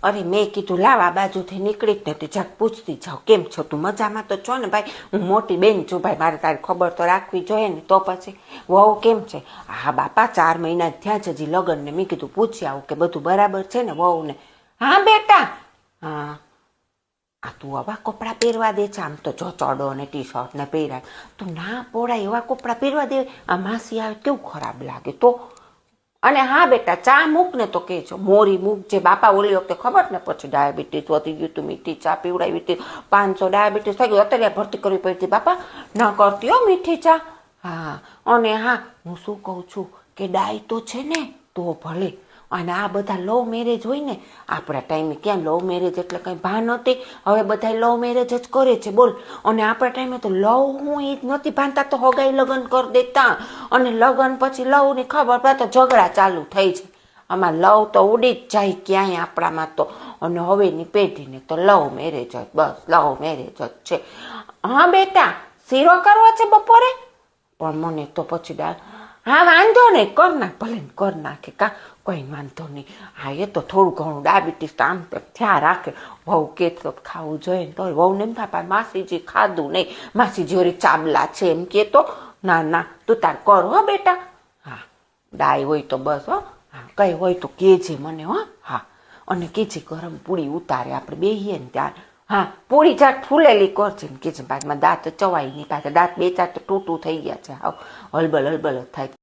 અરે મેં કીધું લાવ આ બાજુથી નીકળી જ નથી, જાક પૂછતી જાઉં કેમ છો તું, મજામાં તો છો ને ભાઈ, હું મોટી બેન છું ભાઈ, મારે તારી ખબર તો રાખવી જોઈએ ને. તો પછી વહુ કેમ છે? હા બાપા 4 મહિના થયા છે હજી લગ્ન ને. મેં કીધું પૂછી આવું કે બધું બરાબર છે ને વહુ ને. હા બેટા. હા આ તું આવા કપડાં પહેરવા દે છે, આમ તો જો ચડો ને ટી શર્ટ ને પહેરાય તો ના પોડાય, એવા કપડાં પહેરવા દે. આ માસી આવે કેવું ખરાબ લાગે તો. અને હા બેટા ચા મૂક ને તો કહેજો, મોરી મૂક જે બાપા ઓલી વખતે ખબર ને પછી ડાયાબિટીસ વધી ગયું તું, મીઠી ચા પીવડાવી હતી 500 ડાયાબિટીસ થઈ ગયું, અત્યારે ભરતી કરવી પડી હતી બાપા, ના કરતી હો મીઠી ચા. હા અને હા હું શું કહું છું કે ડાય તો છે ને તો ભલે, અને આ બધા લવ મેરેજ હોય ને, આપણા ટાઈમે ક્યાં લવ મેરેજ એટલે કંઈ ભાન હતી, હવે બધા લવ મેરેજ જ કરે છે બોલ. અને આપણા ટાઈમે તો લવ હું એ જ નથી ભાનતા, તો હગાઈ લગ્ન કરી દેતા, અને લગ્ન પછી લવ ની ખબર પડે તો ઝઘડા ચાલુ થઈ જાય. આમાં લવ તો ઉડી જ જાય ક્યાંય આપણામાં તો. અને હવેની પેઢીને તો લવ મેરેજ જ, બસ લવ મેરેજ જ છે. હા બેટા શીરો કરવો છે બપોરે? પણ મને તો પછી હા વાંધો નહીં કર નાખ, ભલે કર નાખે કા, કોઈ વાંધો નહીં. હા એ તો થોડું ઘણું ડાયાબિટીસ તો આમ તો થયા રાખે, વહુ કે તો ખાવું જોઈએ ને, તો વહુને એમ થાય માસીજી ખાધું નહીં, માસીજી ઓરી ચાબલા છે એમ કે તો. ના ના તું તાર કર હો બેટા. હા ડાય હોય તો બસ હો. હા કઈ હોય તો કેજે મને હો. હા અને કેજે ગરમ પૂરી ઉતારે આપણે બેહીએ ને ત્યારે. હા પૂરી ચાટ ફૂલેલી કરજે ને કેજે, પાછમાં દાંત ચવાય નહીં, પાછા દાંત 2-4 તો ટૂટું થઈ ગયા છે, હાવ હલબલ હલબલ જ થાય.